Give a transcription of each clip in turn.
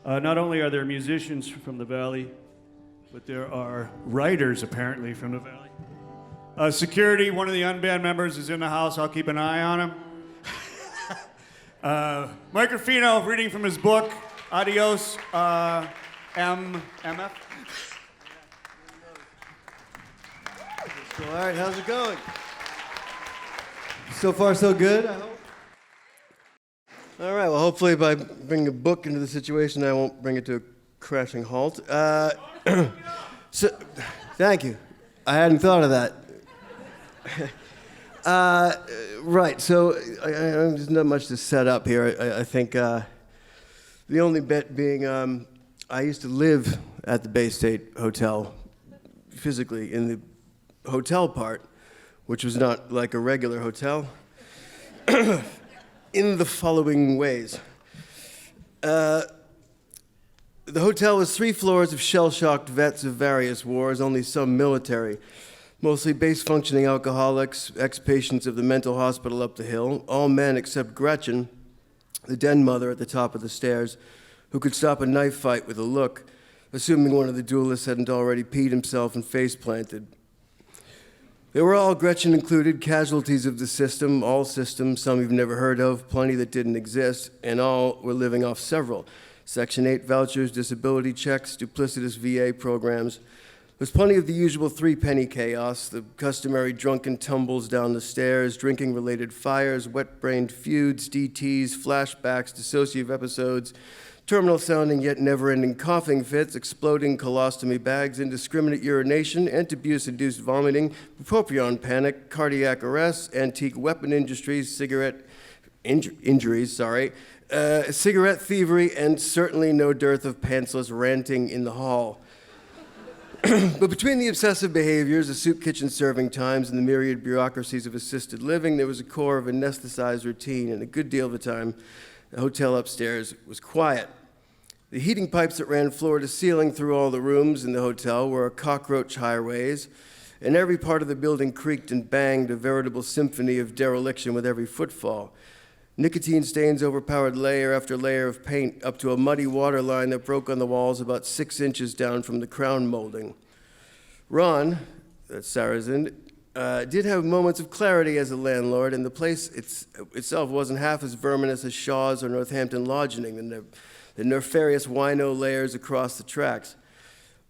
Not only are there musicians from the Valley, but there are writers apparently from the Valley. Security, one of the unbanned members is in the house. I'll keep an eye on him. Mike Ruffino reading from his book, Adios, MF. All right, how's it going? So far, so good, I hope. All right, well, hopefully by bringing a book into the situation, I won't bring it to a crashing halt. So, thank you. I hadn't thought of that. Right, so there's not much to set up here. I think the only bit being I used to live at the Baystate Hotel, physically in the hotel part, which was not like a regular hotel, in the following ways. The hotel was 3 floors of shell-shocked vets of various wars, only some military, mostly base-functioning alcoholics, ex-patients of the mental hospital up the hill, all men except Gretchen, the den mother at the top of the stairs, who could stop a knife fight with a look, assuming one of the duelists hadn't already peed himself and face-planted. They were all, Gretchen included, casualties of the system, all systems, some you've never heard of, plenty that didn't exist, and all were living off several. Section 8 vouchers, disability checks, duplicitous VA programs. There's plenty of the usual 3-penny chaos, the customary drunken tumbles down the stairs, drinking-related fires, wet-brained feuds, DTs, flashbacks, dissociative episodes, terminal-sounding yet never-ending coughing fits, exploding colostomy bags, indiscriminate urination, antabuse-induced vomiting, bupropion panic, cardiac arrests, antique weapon industries, cigarette thievery, and certainly no dearth of pantsless ranting in the hall. But between the obsessive behaviors, the soup kitchen serving times, and the myriad bureaucracies of assisted living, there was a core of anesthetized routine, and a good deal of the time, the hotel upstairs was quiet. The heating pipes that ran floor to ceiling through all the rooms in the hotel were a cockroach highways, and every part of the building creaked and banged, a veritable symphony of dereliction with every footfall. Nicotine stains overpowered layer after layer of paint up to a muddy water line that broke on the walls about 6 inches down from the crown molding. Ron, that's Sarrazin, did have moments of clarity as a landlord, and the place itself wasn't half as verminous as Shaw's or Northampton lodging, the nefarious wino layers across the tracks.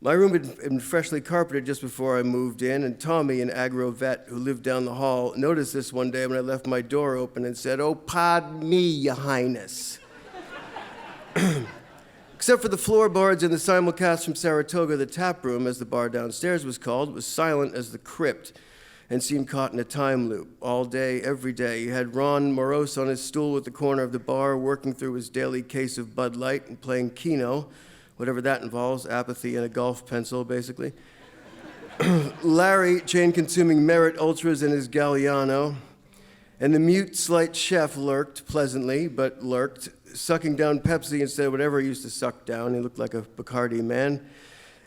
My room had been freshly carpeted just before I moved in, and Tommy, an agro vet who lived down the hall, noticed this one day when I left my door open and said, "Oh, pardon me, your highness." Except for the floorboards and the simulcast from Saratoga, the tap room, as the bar downstairs was called, was silent as the crypt and seemed caught in a time loop. All day, every day, you had Ron morose on his stool at the corner of the bar, working through his daily case of Bud Light and playing Keno, whatever that involves, apathy and a golf pencil, basically. Larry, chain-consuming Merit Ultras in his Galliano, and the mute, slight chef lurked, pleasantly, but lurked, sucking down Pepsi instead of whatever he used to suck down. He looked like a Bacardi man.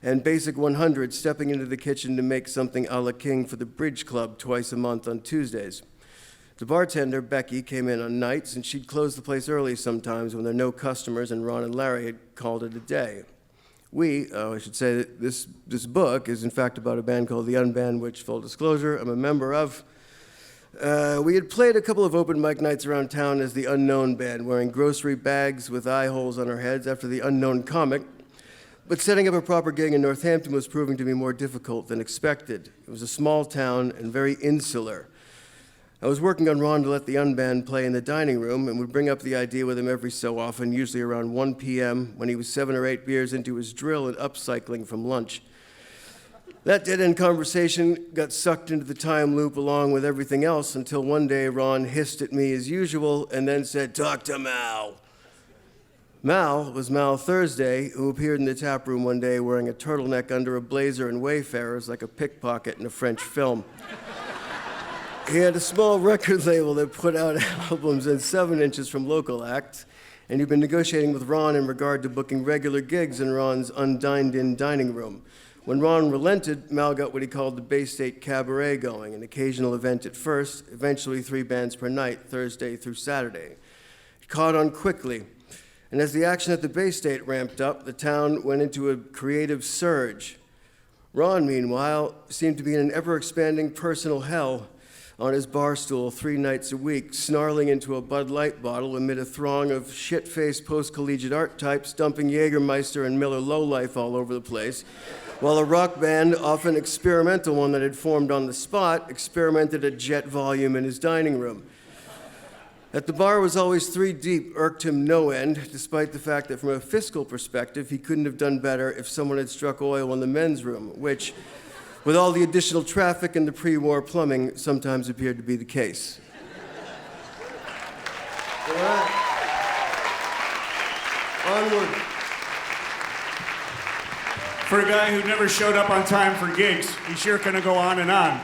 And Basic 100, stepping into the kitchen to make something a la king for the bridge club twice a month on Tuesdays. The bartender, Becky, came in on nights, and she'd close the place early sometimes when there were no customers and Ron and Larry had called it a day. I should say that this book is in fact about a band called The Unbanned, which, full disclosure, I'm a member of. We had played a couple of open mic nights around town as The Unknown Band, wearing grocery bags with eye holes on our heads after The Unknown Comic. But setting up a proper gig in Northampton was proving to be more difficult than expected. It was a small town and very insular. I was working on Ron to let the Unbanned play in the dining room and would bring up the idea with him every so often, usually around 1 p.m. when he was 7 or 8 beers into his drill and upcycling from lunch. That dead-end conversation got sucked into the time loop along with everything else until one day Ron hissed at me as usual and then said, "Talk to Mal." Mal was Mal Thursday, who appeared in the tap room one day wearing a turtleneck under a blazer and Wayfarers like a pickpocket in a French film. He had a small record label that put out albums in 7 inches from local acts, and he'd been negotiating with Ron in regard to booking regular gigs in Ron's undined-in dining room. When Ron relented, Mal got what he called the Baystate Cabaret going, an occasional event at first, eventually 3 bands per night, Thursday through Saturday. It caught on quickly, And as the action at the Baystate ramped up, the town went into a creative surge. Ron, meanwhile, seemed to be in an ever-expanding personal hell on his bar stool 3 nights a week, snarling into a Bud Light bottle amid a throng of shit-faced post-collegiate art types dumping Jägermeister and Miller Lowlife all over the place, while a rock band, often experimental one that had formed on the spot, experimented at jet volume in his dining room. At the bar was always 3 deep irked him no end, despite the fact that from a fiscal perspective, he couldn't have done better if someone had struck oil in the men's room, which, with all the additional traffic and the pre-war plumbing, sometimes appeared to be the case. All right. Onward. For a guy who never showed up on time for gigs, he's sure gonna go on and on.